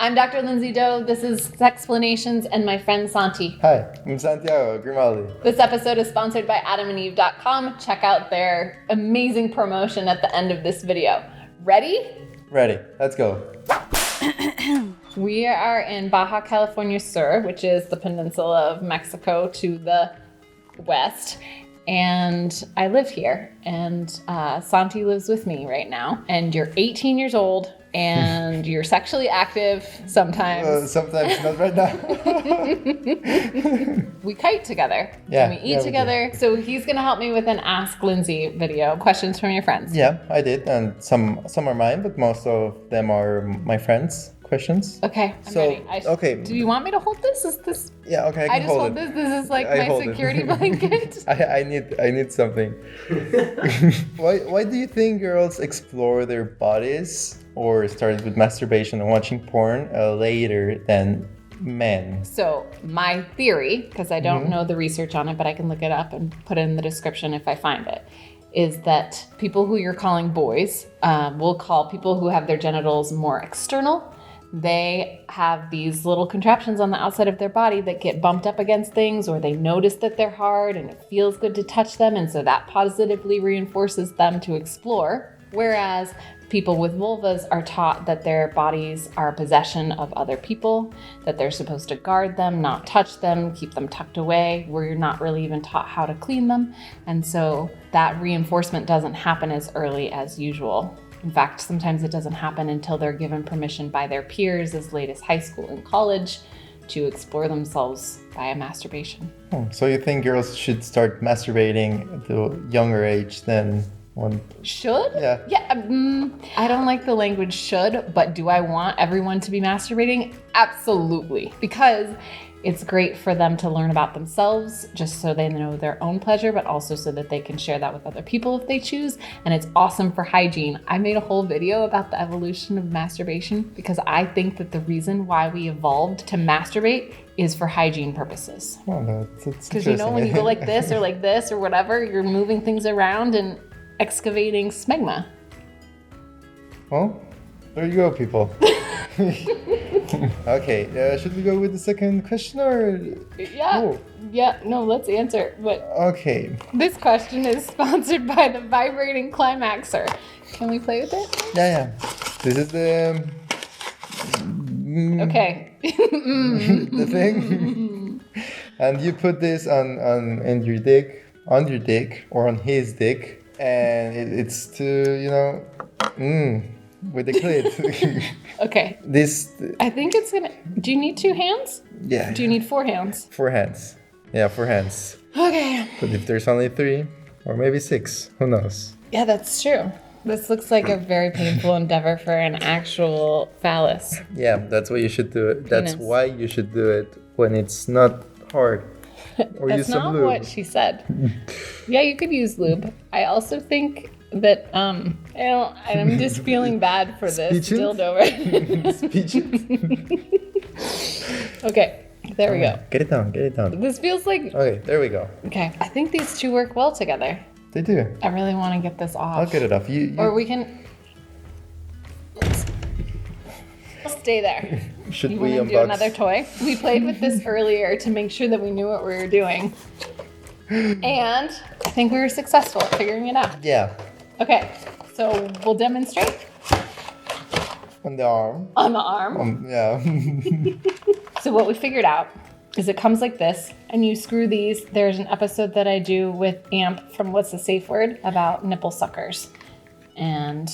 I'm Dr. Lindsay Doe. This is Sexplanations and my friend Santi. Hi, I'm Santiago Grimaldi. This episode is sponsored by AdamandEve.com. Check out their amazing promotion at the end of this video. Ready? Ready, let's go. We are in Baja California Sur, which is the peninsula of Mexico to the west. And I live here, and Santi lives with me right now. And you're 18 years old, and you're sexually active sometimes. Sometimes, not right now. We kite together. Yeah, and we eat together. So he's going to help me with an Ask Lindsay video. Questions from your friends. Yeah, I did, and some are mine, but most of them are my friends' questions. Okay, I'm ready. Okay. Do you want me to hold this? Is this? Yeah, okay, I can hold it. This. This is like I my hold security it. blanket. I need something. Why do you think girls explore their bodies or start with masturbation and watching porn later than men? So my theory, because I don't know the research on it, but I can look it up and put it in the description if I find it, is that people who you're calling boys will call people who have their genitals more external. They have these little contraptions on the outside of their body that get bumped up against things, or they notice that they're hard and it feels good to touch them. And so that positively reinforces them to explore. Whereas people with vulvas are taught that their bodies are a possession of other people, that they're supposed to guard them, not touch them, keep them tucked away, where you're not really even taught how to clean them. And so that reinforcement doesn't happen as early as usual. In fact, sometimes it doesn't happen until they're given permission by their peers as late as high school and college to explore themselves via masturbation. So you think girls should start masturbating at a younger age than one? Should? Yeah. Yeah. I don't like the language should, but do I want everyone to be masturbating? Absolutely. Because it's great for them to learn about themselves, just so they know their own pleasure, but also so that they can share that with other people if they choose. And it's awesome for hygiene. I made a whole video about the evolution of masturbation because I think that the reason why we evolved to masturbate is for hygiene purposes. Well, that's because when you go like this or whatever, you're moving things around and excavating smegma. Well, there you go, people. Okay, should we go with the second question or? Yeah. Oh. Yeah, no, let's answer. But Okay. this question is sponsored by the vibrating climaxer. Can we play with it? Yeah. This is the. Okay. The thing. And you put this on your dick, or on his dick, and it's to with the clit. Okay. I think it's gonna. Do you need 2 hands? Yeah. Do you need 4 hands? 4 hands. Yeah, 4 hands. Okay. But if there's only 3, or maybe 6, who knows? Yeah, that's true. This looks like a very painful endeavor for an actual phallus. Yeah, that's why you should do it. That's Penis. why you should do it when it's not hard. Or That's use some not lube. what she said. Yeah, you could use lube. I also think that I'm just feeling bad for this Speeches? dildo right. Speeches. Okay, there we go. Get it down. This feels like Okay, there we go. okay. I think these two work well together. They do. I really want to get this off. I'll get it off. You Or we can stay there. should You we want to unbox? do another toy? We played with this earlier to make sure that we knew what we were doing, and I think we were successful at figuring it out. Yeah, Okay, so we'll demonstrate on the arm. on the arm. Yeah. So what we figured out is it comes like this, and you screw these. There's an episode that I do with Amp from What's the Safe Word about nipple suckers. And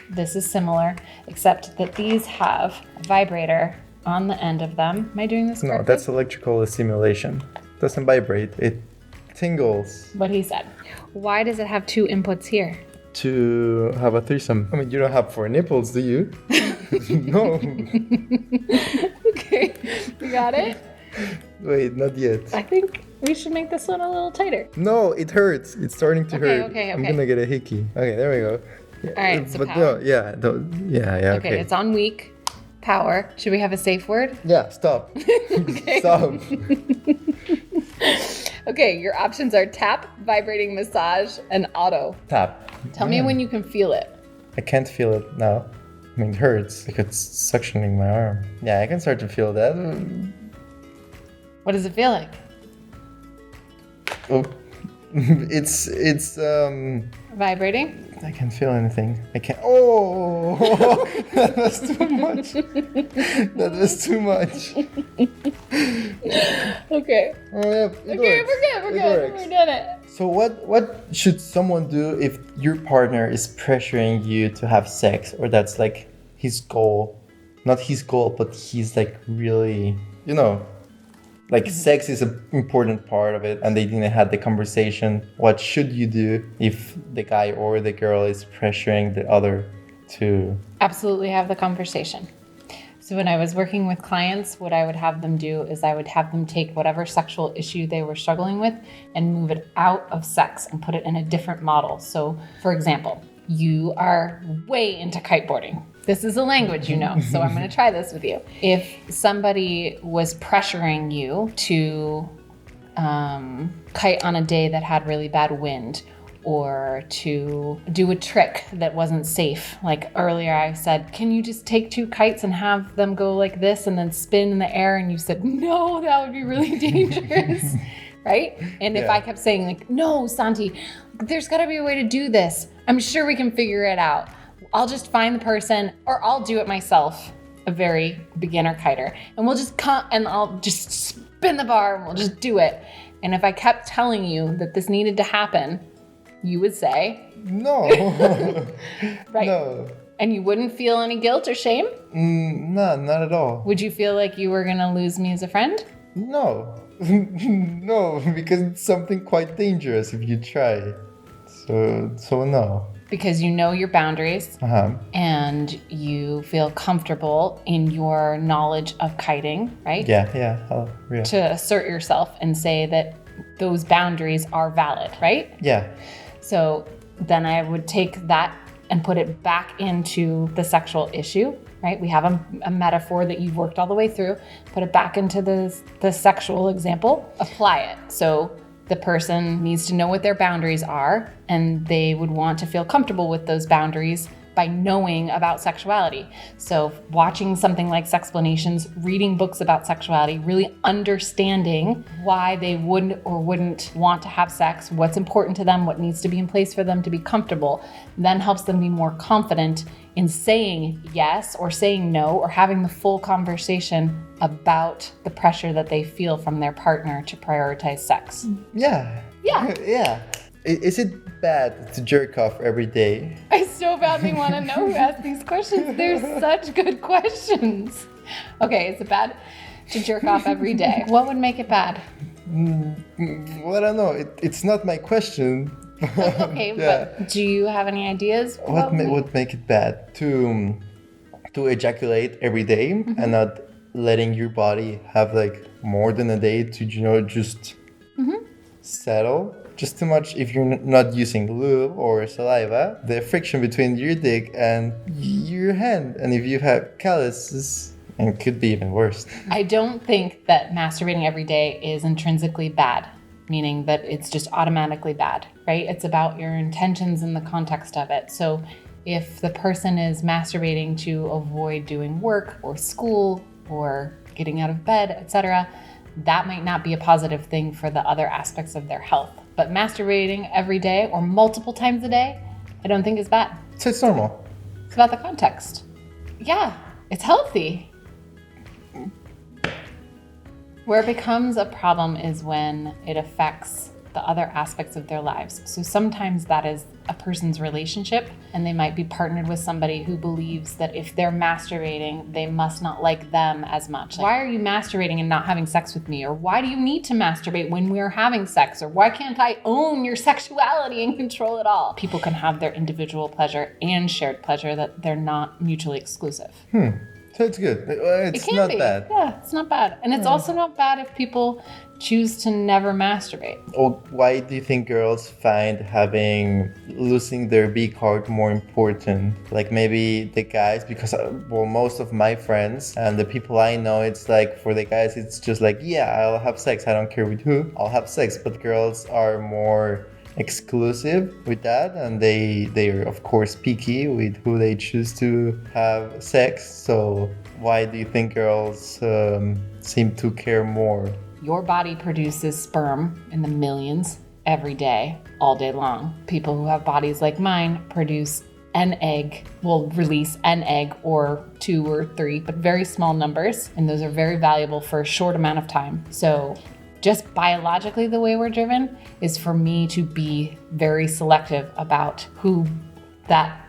this is similar, except that these have a vibrator on the end of them. Am I doing this No, correctly? that's electrical stimulation. It doesn't vibrate. It tingles. What he said. Why does it have 2 inputs here? To have a threesome. I mean, you don't have 4 nipples, do you? No. Okay, you got it? Wait, not yet. I think we should make this one a little tighter. No, it hurts. It's starting to Okay, hurt. okay, I'm okay. gonna get a hickey. Okay, there we go. Yeah, All right, so but power. no, yeah, Okay, it's on weak. Power. Should we have a safe word? Yeah, stop. Okay. Stop. Okay, your options are tap, vibrating massage, and auto. Tap. Tell me when you can feel it. I can't feel it now. I mean, it hurts. Like it's suctioning my arm. Yeah, I can start to feel that. What does it feel like? Oh, it's Vibrating? I can't feel anything. I can't. Oh, that was too much. That was too much. Okay. Oh yeah, Okay, we're good. We did it. So what should someone do if your partner is pressuring you to have sex, or that's like his goal? Not his goal, but he's like really, like sex is an important part of it, and they didn't have the conversation. What should you do if the guy or the girl is pressuring the other to? Absolutely have the conversation. So when I was working with clients, what I would have them do is I would have them take whatever sexual issue they were struggling with and move it out of sex and put it in a different model. So for example, you are way into kiteboarding. This is a language you know, so I'm going to try this with you. If somebody was pressuring you to kite on a day that had really bad wind, or to do a trick that wasn't safe. Like earlier I said, can you just take 2 kites and have them go like this and then spin in the air? And you said, no, that would be really dangerous, right? And if I kept saying like, no, Santi, there's gotta be a way to do this. I'm sure we can figure it out. I'll just find the person, or I'll do it myself, a very beginner kiter. And we'll just come and I'll just spin the bar and we'll just do it. And if I kept telling you that this needed to happen, you would say, no. right? No. And you wouldn't feel any guilt or shame? No, not at all. Would you feel like you were going to lose me as a friend? No. No, because it's something quite dangerous if you try. So no. Because you know your boundaries and you feel comfortable in your knowledge of kiting, right? Yeah. To assert yourself and say that those boundaries are valid, right? Yeah. So then I would take that and put it back into the sexual issue, right? We have a metaphor that you've worked all the way through, put it back into the sexual example, apply it. So the person needs to know what their boundaries are, and they would want to feel comfortable with those boundaries by knowing about sexuality. So watching something like Sexplanations, reading books about sexuality, really understanding why they would or wouldn't want to have sex, what's important to them, what needs to be in place for them to be comfortable, then helps them be more confident in saying yes or saying no, or having the full conversation about the pressure that they feel from their partner to prioritize sex. Yeah. Yeah. Is it bad to jerk off every day? I so badly want to know who asked these questions. They're such good questions. Okay, is it bad to jerk off every day? What would make it bad? Well, I don't know. It's not my question. Okay, but do you have any ideas? What would make it bad? To ejaculate every day and not letting your body have like more than a day to just settle. Just too much if you're not using lube or saliva, the friction between your dick and your hand. And if you have calluses, it could be even worse. I don't think that masturbating every day is intrinsically bad, meaning that it's just automatically bad, right? It's about your intentions and the context of it. So if the person is masturbating to avoid doing work or school or getting out of bed, etc., that might not be a positive thing for the other aspects of their health. But masturbating every day or multiple times a day, I don't think is bad. So it's normal. It's about the context. Yeah, it's healthy. Where it becomes a problem is when it affects the other aspects of their lives. So sometimes that is a person's relationship, and they might be partnered with somebody who believes that if they're masturbating, they must not like them as much. Like, why are you masturbating and not having sex with me? Or why do you need to masturbate when we're having sex? Or why can't I own your sexuality and control it all? People can have their individual pleasure and shared pleasure, that they're not mutually exclusive. So it's good. It's not bad. Yeah, it's not bad. And it's also not bad if people choose to never masturbate. Or why do you think girls find losing their big heart more important? Like maybe the guys, because most of my friends and the people I know, it's like for the guys, it's just like, yeah, I'll have sex. I don't care with who. I'll have sex. But girls are more exclusive with that, and they're of course picky with who they choose to have sex. So why do you think girls seem to care more? Your body produces sperm in the millions every day, all day long. People who have bodies like mine produce an egg, will release an egg or 2 or 3, but very small numbers. And those are very valuable for a short amount of time. So just biologically, the way we're driven is for me to be very selective about who that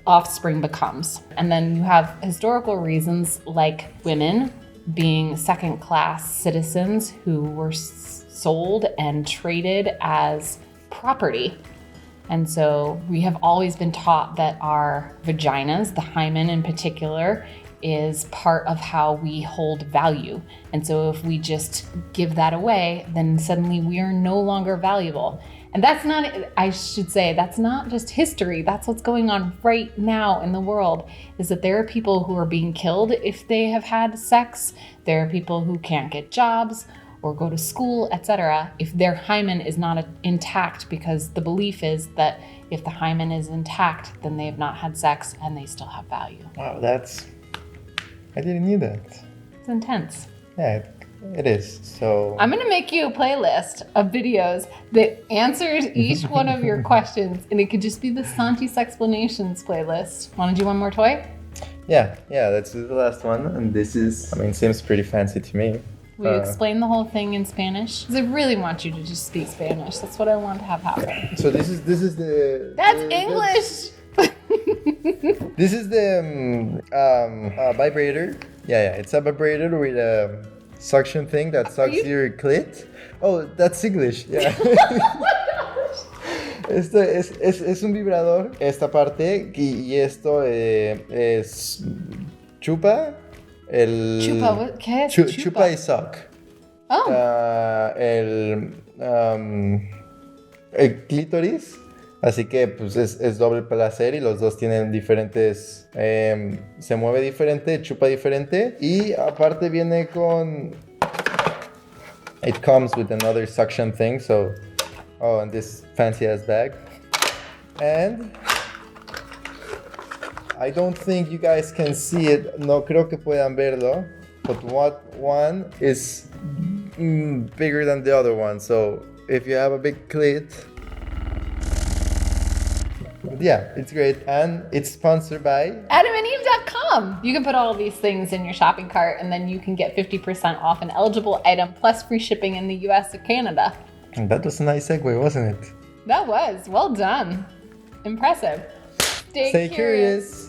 offspring becomes. And then you have historical reasons like women being second-class citizens who were sold and traded as property. And so we have always been taught that our vaginas, the hymen in particular, is part of how we hold value. And so if we just give that away, then suddenly we are no longer valuable. And that's not, I should say, that's not just history. That's what's going on right now in the world, is that there are people who are being killed if they have had sex. There are people who can't get jobs or go to school, etc., if their hymen is not intact, because the belief is that if the hymen is intact, then they have not had sex and they still have value. Wow, I didn't know that. It's intense. Yeah, it is. So I'm gonna make you a playlist of videos that answers each one of your questions, and it could just be the Santi sexplanations playlist. Want to do one more toy? Yeah, let's do the last one. And this is, seems pretty fancy to me. Will you explain the whole thing in Spanish? Because I really want you to just speak Spanish. That's what I want to have happen. So this is the. That's English. This is the vibrator. Yeah, it's a vibrator with a suction thing that sucks your clit. Oh, that's English. Yeah. Esto es un vibrador, esta parte, y esto es chupa. Chupa, ¿qué es chupa y suck. Oh. El clítoris. Así que pues es doble placer y los dos tienen diferentes, se mueve diferente, chupa diferente, y aparte viene con, it comes with another suction thing, so, and this fancy ass bag, and I don't think you guys can see it, no creo que puedan verlo, but one is bigger than the other one, so if you have a big clit. Yeah, it's great, and it's sponsored by AdamandEve.com. You can put all of these things in your shopping cart, and then you can get 50% off an eligible item plus free shipping in the US or Canada. And that was a nice segue, wasn't it? That was. Well done. Impressive. Stay curious.